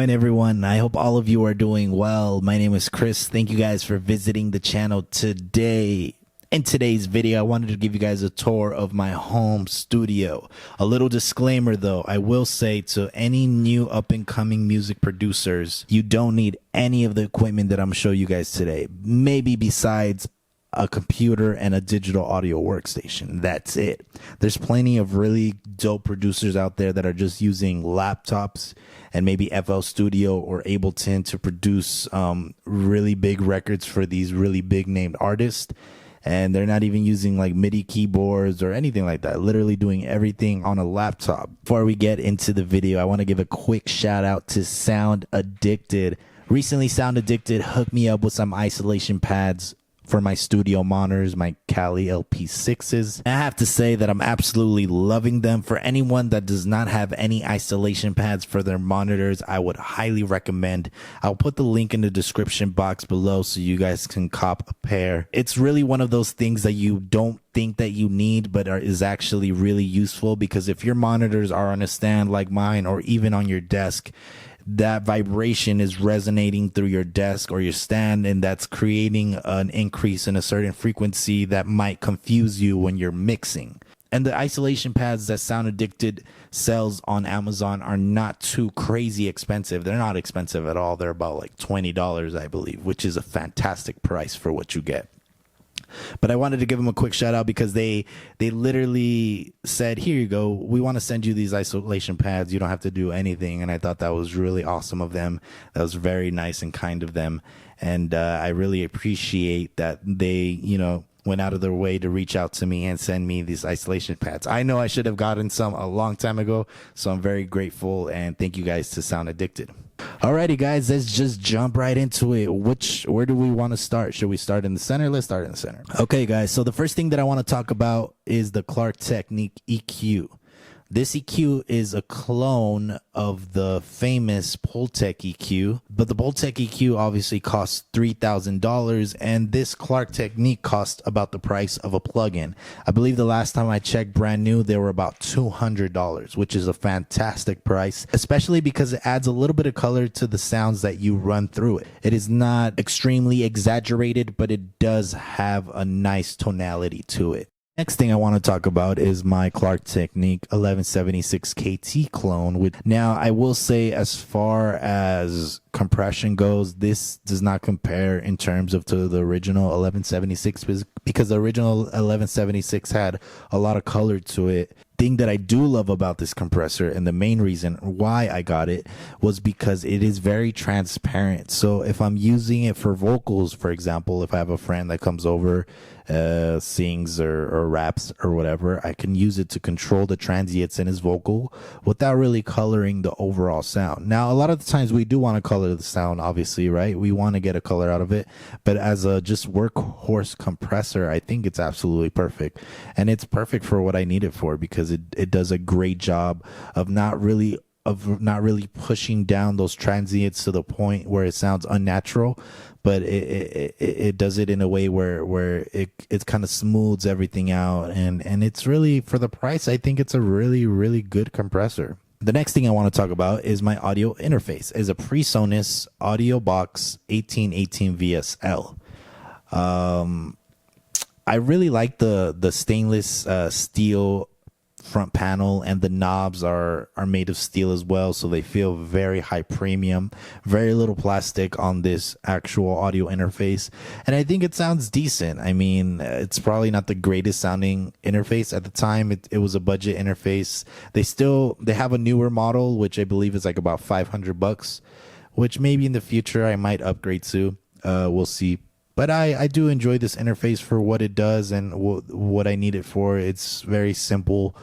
going, everyone? I hope all of you are doing well. My name is Chris. Thank you guys for visiting the channel today. In today's video, I wanted to give you guys a tour of my home studio. A little disclaimer though, I will say to any new up-and-coming music producers, you don't need any of the equipment that I'm showing you guys today. Maybe besides a computer and a digital audio workstation. That's it. There's plenty of really dope producers out there that are just using laptops and maybe FL Studio or Ableton to produce really big records for these really big named artists. And they're not even using like MIDI keyboards or anything like that. Literally doing everything on a laptop. Before we get into the video, I want to give a quick shout out to Sound Addicted. Recently, Sound Addicted hooked me up with some isolation pads for my studio monitors, my Kali LP6s. I have to say that I'm absolutely loving them. For anyone that does not have any isolation pads for their monitors, I would highly recommend. I'll put the link in the description box below so you guys can cop a pair. It's really one of those things that you don't think that you need, but is actually really useful, because if your monitors are on a stand like mine or even on your desk, that vibration is resonating through your desk or your stand, and that's creating an increase in a certain frequency that might confuse you when you're mixing. And the isolation pads that Sound Addicted sells on Amazon are not too crazy expensive. They're not expensive at all. They're about like $20, I believe, which is a fantastic price for what you get. But I wanted to give them a quick shout out because they literally said, here you go, we want to send you these isolation pads, you don't have to do anything. And I thought that was really awesome of them. That was very nice and kind of them. And I really appreciate that they, went out of their way to reach out to me and send me these isolation pads. I know I should have gotten some a long time ago, so I'm very grateful, and thank you guys to Sound Addicted. Alrighty guys, let's just jump right into it. Where do we want to start? Should we start in the center? Let's start in the center. Okay guys, so the first thing that I want to talk about is the Clark Technique EQ. This EQ is a clone of the famous Pultec EQ, but the Pultec EQ obviously costs $3,000, and this Clark Technique costs about the price of a plugin. I believe the last time I checked brand new, they were about $200, which is a fantastic price, especially because it adds a little bit of color to the sounds that you run through it. It is not extremely exaggerated, but it does have a nice tonality to it. Next thing I want to talk about is my Clark Technique 1176 KT clone. Now, I will say, as far as compression goes, this does not compare in terms of to the original 1176, because the original 1176 had a lot of color to it. Thing that I do love about this compressor, and the main reason why I got it, was because it is very transparent. So if I'm using it for vocals, for example, if I have a friend that comes over, sings or raps or whatever, I can use it to control the transients in his vocal without really coloring the overall sound. Now, a lot of the times we do want to color the sound, obviously, right? We want to get a color out of it, but as a just workhorse compressor, I think it's absolutely perfect. And it's perfect for what I need it for, because it does a great job of not really pushing down those transients to the point where it sounds unnatural, but it does it in a way where it kind of smooths everything out, and it's really, for the price, I think it's a really good compressor. The next thing I want to talk about is my audio interface. It's a PreSonus Audio Box 1818 VSL. I really like the stainless steel front panel, and the knobs are made of steel as well, so they feel very high premium. Very little plastic on this actual audio interface, and I think it sounds decent. I mean, it's probably not the greatest sounding interface at the time. It was a budget interface. They have a newer model, which I believe is like about $500, which maybe in the future I might upgrade to. We'll see. But I do enjoy this interface for what it does and what I need it for. It's very simple.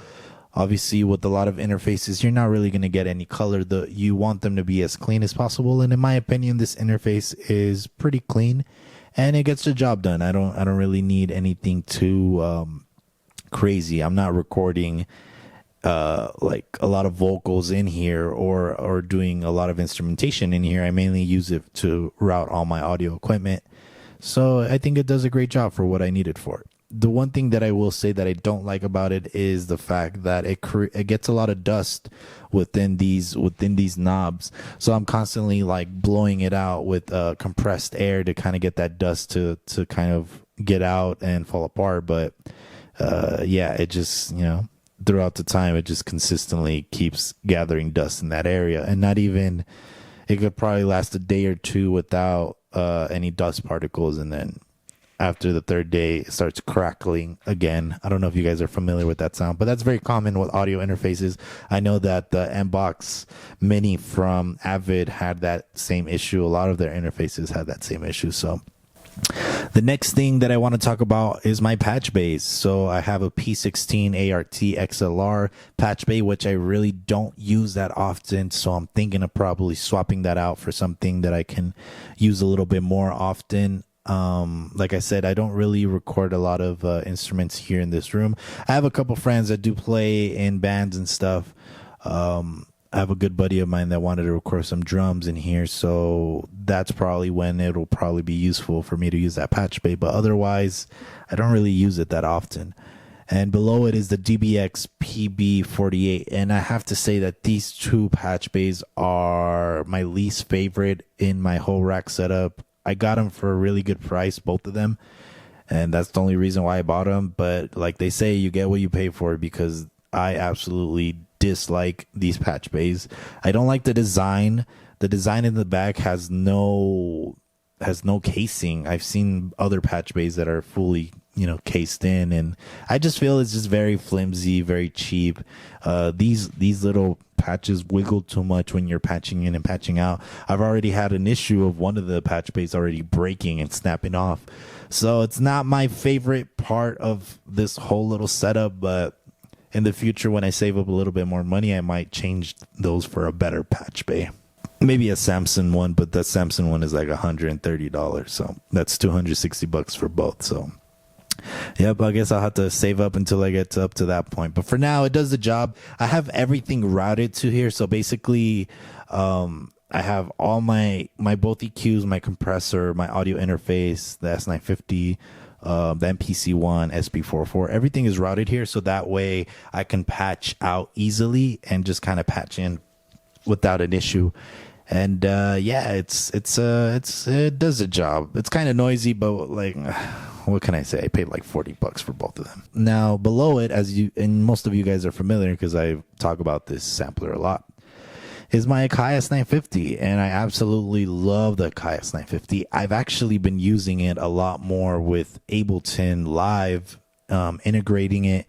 Obviously, with a lot of interfaces, you're not really going to get any color. You want them to be as clean as possible. And in my opinion, this interface is pretty clean, and it gets the job done. I don't really need anything too crazy. I'm not recording like a lot of vocals in here or doing a lot of instrumentation in here. I mainly use it to route all my audio equipment. So I think it does a great job for what I need it for. the one thing that I will say that I don't like about it is the fact that it gets a lot of dust within these knobs. So I'm constantly like blowing it out with compressed air to kind of get that dust to kind of get out and fall apart. But yeah, it just, throughout the time, it just consistently keeps gathering dust in that area, and not even, it could probably last a day or two without any dust particles, and then after the third day, it starts crackling again. I don't know if you guys are familiar with that sound, but that's very common with audio interfaces. I know that the Mbox Mini from Avid had that same issue. A lot of their interfaces had that same issue. So the next thing that I want to talk about is my Patchbays. So I have a P16 ART XLR Patchbay, which I really don't use that often. So I'm thinking of probably swapping that out for something that I can use a little bit more often. Like I said, I don't really record a lot of instruments here in this room. I have a couple friends that do play in bands and stuff. I have a good buddy of mine that wanted to record some drums in here, so that's probably when it'll probably be useful for me to use that Patchbay. But otherwise, I don't really use it that often. And below it is the DBX PB48, and I have to say that these two Patchbays are my least favorite in my whole rack setup. I got them for a really good price, both of them, and that's the only reason why I bought them. But like they say, you get what you pay for, because I absolutely dislike these Patchbays. I don't like the design. The design in the back has no casing. I've seen other Patchbays that are fully, cased in, and I just feel it's just very flimsy, very cheap. These little patches wiggle too much when you're patching in and patching out. I've already had an issue of one of the Patchbays already breaking and snapping off. So it's not my favorite part of this whole little setup, but in the future, when I save up a little bit more money, I might change those for a better Patchbay. Maybe a Samsung one, but the Samsung one is like $130. So that's $260 for both. So yep, I guess I'll have to save up until I get up to that point. But for now, it does the job. I have everything routed to here. So basically, I have all my both EQs, my compressor, my audio interface, the S950, the MPC1, SP404. Everything is routed here. So that way I can patch out easily and just kind of patch in without an issue. And yeah, it does the job. It's kind of noisy, but like, what can I say? I paid like $40 for both of them. Now below it, and most of you guys are familiar because I talk about this sampler a lot, is my Akai S950, and I absolutely love the Akai S950. I've actually been using it a lot more with Ableton Live, integrating it,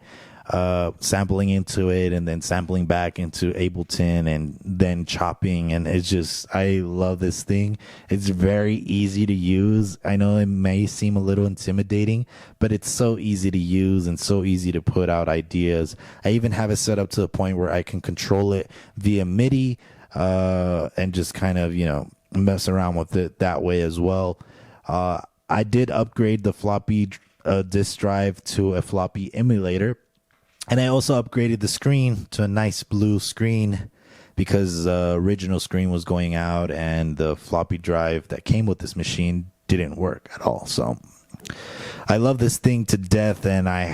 sampling into it, and then sampling back into Ableton, and then chopping. And it's just, I love this thing. It's very easy to use. I know it may seem a little intimidating, but it's so easy to use and so easy to put out ideas. I even have it set up to the point where I can control it via MIDI, and just kind of, mess around with it that way as well. I did upgrade the floppy disk drive to a floppy emulator. And I also upgraded the screen to a nice blue screen because the original screen was going out and the floppy drive that came with this machine didn't work at all. So I love this thing to death, and I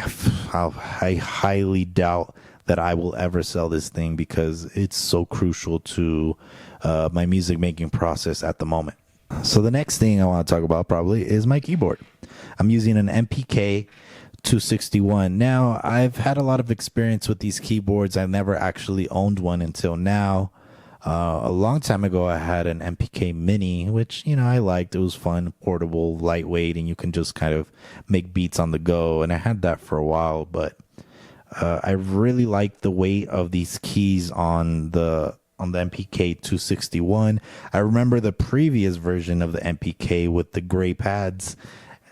highly doubt that I will ever sell this thing because it's so crucial to my music making process at the moment. So the next thing I want to talk about probably is my keyboard. I'm using an MPK 261. Now, I've had a lot of experience with these keyboards. I've never actually owned one until now. A long time ago, I had an MPK Mini, which, I liked. It was fun, portable, lightweight, and you can just kind of make beats on the go. And I had that for a while, but I really like the weight of these keys on the MPK 261. I remember the previous version of the MPK with the gray pads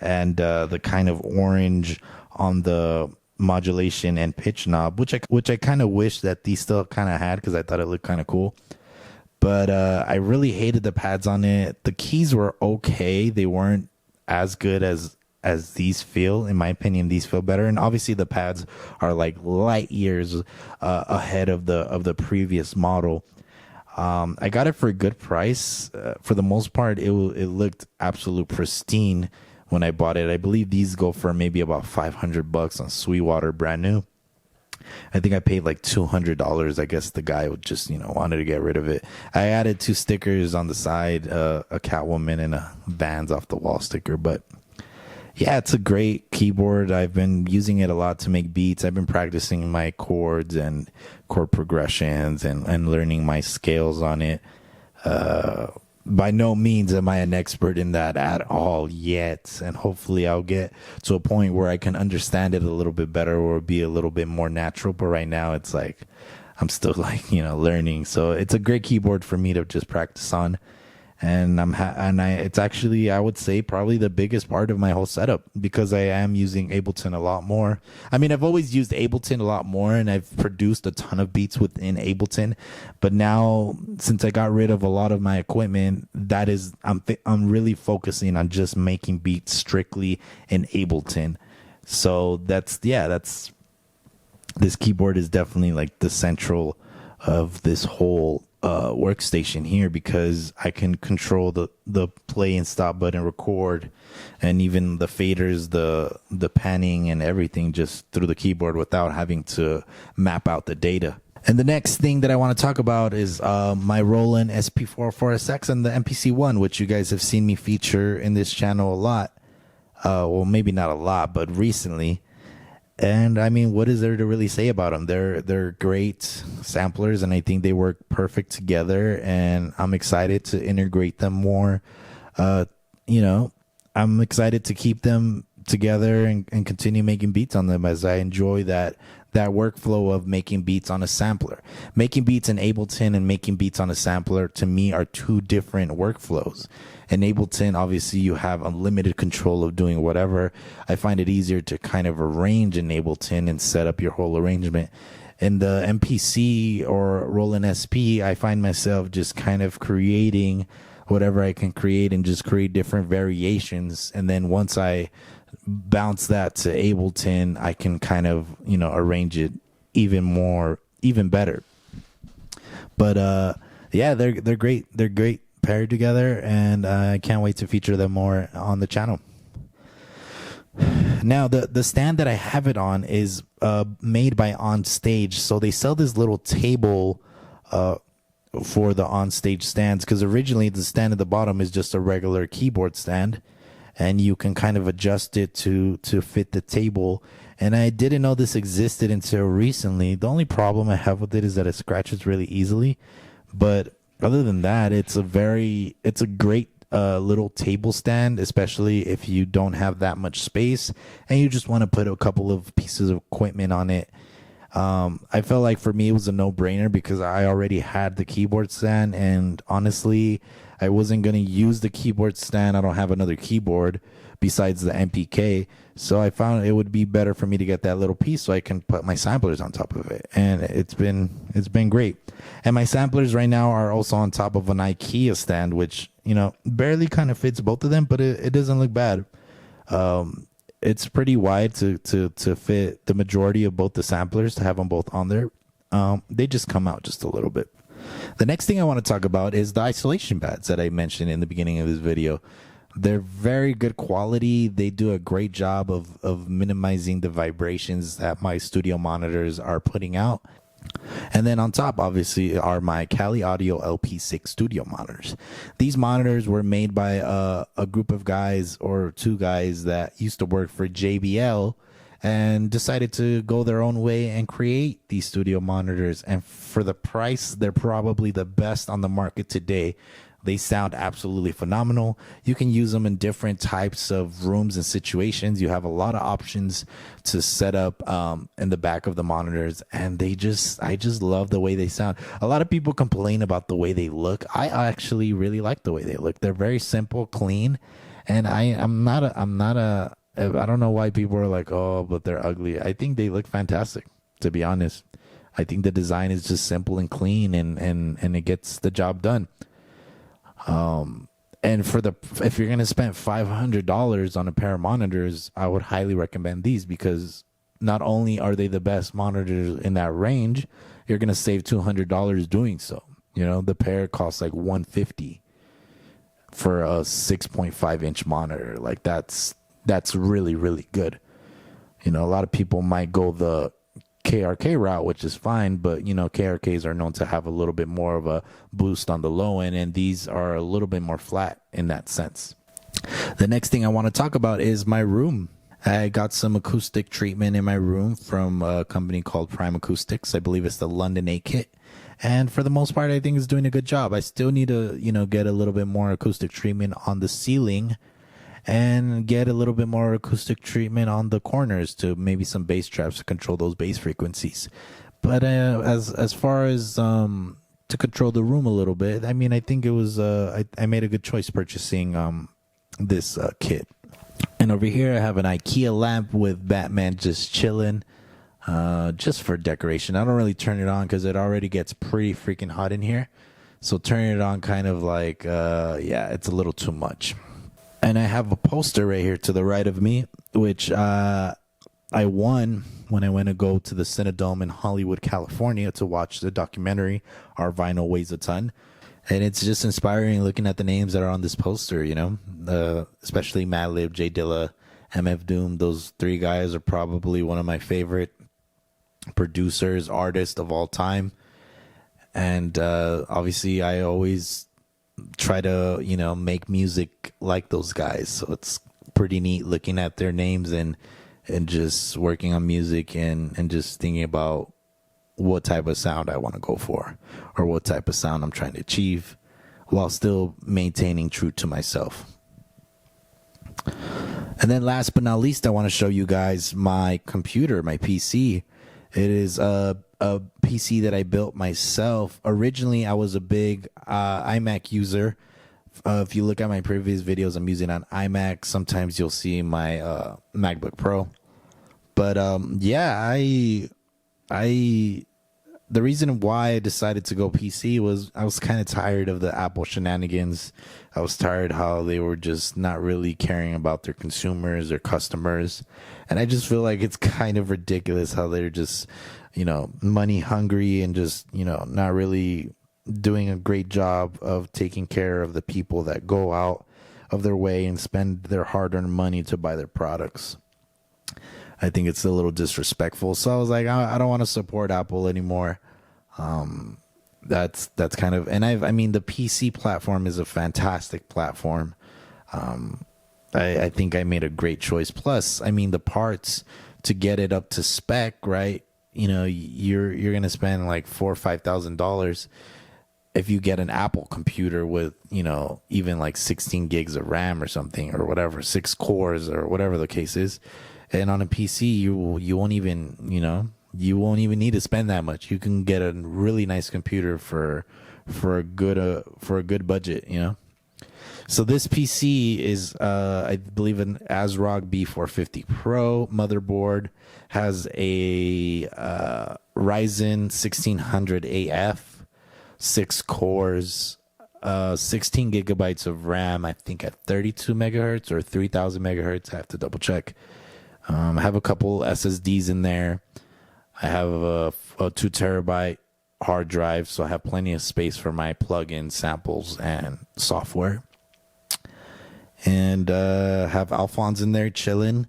and the kind of orange on the modulation and pitch knob, which I kind of wish that these still kind of had because I thought it looked kind of cool. But I really hated the pads on it. The keys were okay. They weren't as good as these feel. In my opinion, these feel better. And obviously the pads are like light years ahead of the previous model. I got it for a good price. For the most part, it looked absolute pristine when I bought it. I believe these go for maybe about $500 on Sweetwater, brand new. I think I paid like $200. I guess the guy would just, wanted to get rid of it. I added 2 stickers on the side, a Catwoman and a Vans Off the Wall sticker. But yeah, it's a great keyboard. I've been using it a lot to make beats. I've been practicing my chords and chord progressions and learning my scales on it. By no means am I an expert in that at all yet. And hopefully I'll get to a point where I can understand it a little bit better or be a little bit more natural. But right now it's like, I'm still like, learning. So it's a great keyboard for me to just practice on. And it's actually, I would say, probably the biggest part of my whole setup, because I am using Ableton a lot more. I mean, I've always used Ableton a lot more, and I've produced a ton of beats within Ableton. But now, since I got rid of a lot of my equipment, I'm really focusing on just making beats strictly in Ableton. So this keyboard is definitely like the central of this whole workstation here, because I can control the play and stop button, record, and even the faders, the panning and everything just through the keyboard without having to map out the data. And the next thing that I want to talk about is my Roland SP404 and the MPC-1, which you guys have seen me feature in this channel a lot. Well, maybe not a lot, but recently. And I mean, what is there to really say about them? They're great samplers, and I think they work perfect together. And I'm excited to integrate them more. I'm excited to keep them together and continue making beats on them, as I enjoy that workflow of making beats on a sampler. Making beats in Ableton and making beats on a sampler, to me, are 2 different workflows. In Ableton, obviously, you have unlimited control of doing whatever. I find it easier to kind of arrange in Ableton and set up your whole arrangement. In the MPC or Roland SP, I find myself just kind of creating whatever I can create and just create different variations. And then once I bounce that to Ableton, I can kind of, arrange it even better. But yeah, they're great. They're great paired together, and I can't wait to feature them more on the channel. Now, the stand that I have it on is made by OnStage. So they sell this little table for the OnStage stands, because originally the stand at the bottom is just a regular keyboard stand, and you can kind of adjust it to fit the table. And I didn't know this existed until recently. The only problem I have with it is that it scratches really easily. But other than that, it's a great little table stand, especially if you don't have that much space and you just want to put a couple of pieces of equipment on it. I felt like for me it was a no-brainer, because I already had the keyboard stand, and honestly, I wasn't going to use the keyboard stand. I don't have another keyboard besides the MPK, so I found it would be better for me to get that little piece so I can put my samplers on top of it. And it's been great. And my samplers right now are also on top of an IKEA stand, which barely kind of fits both of them, but it doesn't look bad. It's pretty wide to fit the majority of both the samplers, to have them both on there. They just come out just a little bit. The next thing I want to talk about is the isolation pads that I mentioned in the beginning of this video. They're very good quality. They do a great job of minimizing the vibrations that my studio monitors are putting out. And then on top, obviously, are my Kali Audio LP6 studio monitors. These monitors were made by a group of guys, or 2 guys, that used to work for JBL and decided to go their own way and create these studio monitors. And for the price, they're probably the best on the market today. They sound absolutely phenomenal. You can use them in different types of rooms and situations. You have a lot of options to set up in the back of the monitors, and I just love the way they sound. A lot of people complain about the way they look. I actually really like the way they look. They're very simple, clean, and I don't know why people are like, oh, but they're ugly. I think they look fantastic, to be honest. I think the design is just simple and clean, and it gets the job done. And if you're going to spend $500 on a pair of monitors, I would highly recommend these, because not only are they the best monitors in that range, you're going to save $200 doing so. The pair costs like $150. for a 6.5 inch monitor. Like that's really, really good. You know, a lot of people might go the KRK route, which is fine, but you know, KRKs are known to have a little bit more of a boost on the low end, and these are a little bit more flat in that sense. The next thing I want to talk about is my room. I got some acoustic treatment in my room from a company called Prime Acoustics. I believe it's the London 8 kit. And for the most part, I think it's doing a good job. I still need to, you know, get a little bit more acoustic treatment on the ceiling and get a little bit more acoustic treatment on the corners to maybe some bass traps to control those bass frequencies. But as far as to control the room a little bit, I mean, I think it was I made a good choice purchasing this kit. And over here I have an IKEA lamp with Batman just chilling, just for decoration. I don't really turn it on because it already gets pretty freaking hot in here. So turning it on kind of like, yeah, it's a little too much. And I have a poster right here to the right of me, which I won when I went to go to the Cinedome in Hollywood, California to watch the documentary, Our Vinyl Weighs a Ton. And it's just inspiring looking at the names that are on this poster, you know, especially Madlib, J Dilla, MF Doom. Those three guys are probably one of my favorite producers, artists of all time. And obviously I always try to, you know, make music like those guys. So it's pretty neat looking at their names and just working on music and just thinking about what type of sound I want to go for or what type of sound I'm trying to achieve while still maintaining true to myself. And then last but not least, I want to show you guys my computer, my PC. It is a PC that I built myself. Originally, I was a big iMac user. If you look at my previous videos, I'm using an iMac. Sometimes you'll see my MacBook Pro. But yeah, the reason why I decided to go PC was I was kind of tired of the Apple shenanigans. I was tired how they were just not really caring about their consumers, their customers. And I just feel like it's kind of ridiculous how they're just, you know, money hungry and just, you know, not really doing a great job of taking care of the people that go out of their way and spend their hard-earned money to buy their products. I think it's a little disrespectful. So I was like, I don't want to support Apple anymore. That's kind of, and I mean, the PC platform is a fantastic platform. I think I made a great choice. Plus, I mean, the parts to get it up to spec, right? You know, you're going to spend like $4,000 or $5,000 if you get an Apple computer with, you know, even like 16 gigs of RAM or something or whatever, 6 cores or whatever the case is. And on a PC, you won't even, you know, you won't even need to spend that much. You can get a really nice computer for a good budget, you know. So this PC is, I believe, an ASRock B450 Pro motherboard. Has a Ryzen 1600 AF, 6 cores, 16 gigabytes of RAM. I think at 32 megahertz or 3000 megahertz. I have to double check. I have a couple SSDs in there. I have a 2 terabyte hard drive, so I have plenty of space for my plugins, samples, and software. And have Alphonse in there chilling.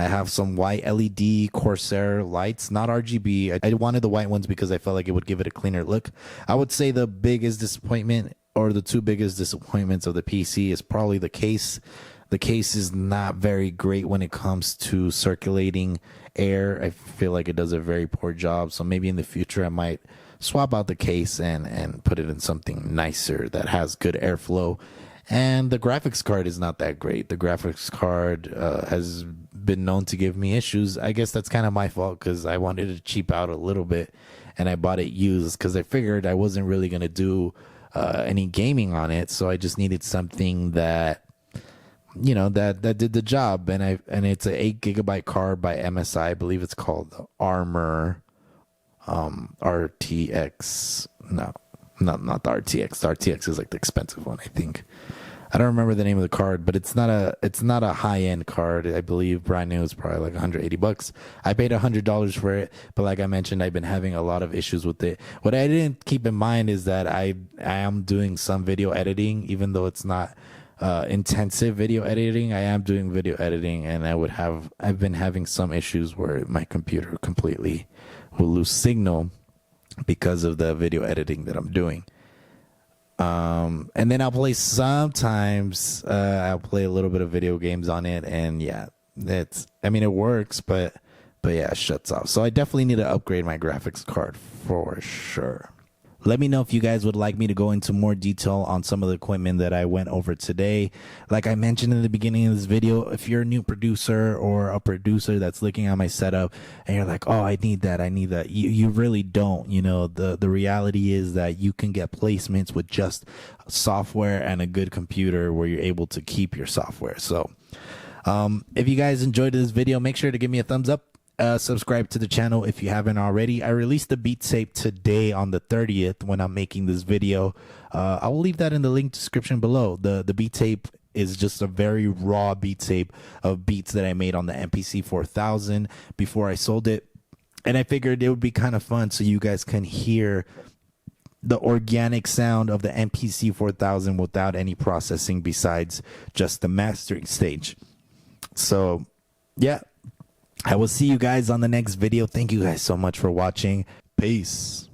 I have some white LED Corsair lights, not RGB. I wanted the white ones because I felt like it would give it a cleaner look. I would say the biggest disappointment, or the two biggest disappointments of the PC, is probably the case. The case is not very great when it comes to circulating air. I feel like it does a very poor job. So maybe in the future I might swap out the case and put it in something nicer that has good airflow. And the graphics card is not that great. The graphics card has been known to give me issues. I guess that's kind of my fault because I wanted to cheap out a little bit and I bought it used because I figured I wasn't really going to do any gaming on it. So I just needed something that, you know, that did the job. And it's an 8 gigabyte card by MSI. I believe it's called the Armor RTX. No, not the RTX. The RTX is like the expensive one, I think. I don't remember the name of the card, but it's not a high end card. I believe brand new is probably like $180. I paid $100 for it, but like I mentioned, I've been having a lot of issues with it. What I didn't keep in mind is that I am doing some video editing, even though it's not intensive video editing. I am doing video editing, and I've been having some issues where my computer completely will lose signal because of the video editing that I'm doing. And then I'll play sometimes, I'll play a little bit of video games on it, and yeah, it works, but yeah, it shuts off. So I definitely need to upgrade my graphics card for sure. Let me know if you guys would like me to go into more detail on some of the equipment that I went over today. Like I mentioned in the beginning of this video, if you're a new producer or a producer that's looking at my setup and you're like, oh, I need that. You really don't. You know, the reality is that you can get placements with just software and a good computer where you're able to keep your software. So if you guys enjoyed this video, make sure to give me a thumbs up. Subscribe to the channel if you haven't already. I released the beat tape today on the 30th when I'm making this video. I will leave that in the link description below. The beat tape is just a very raw beat tape of beats that I made on the MPC 4000 before I sold it. And I figured it would be kind of fun so you guys can hear the organic sound of the MPC 4000 without any processing besides just the mastering stage. So yeah, I will see you guys on the next video. Thank you guys so much for watching. Peace.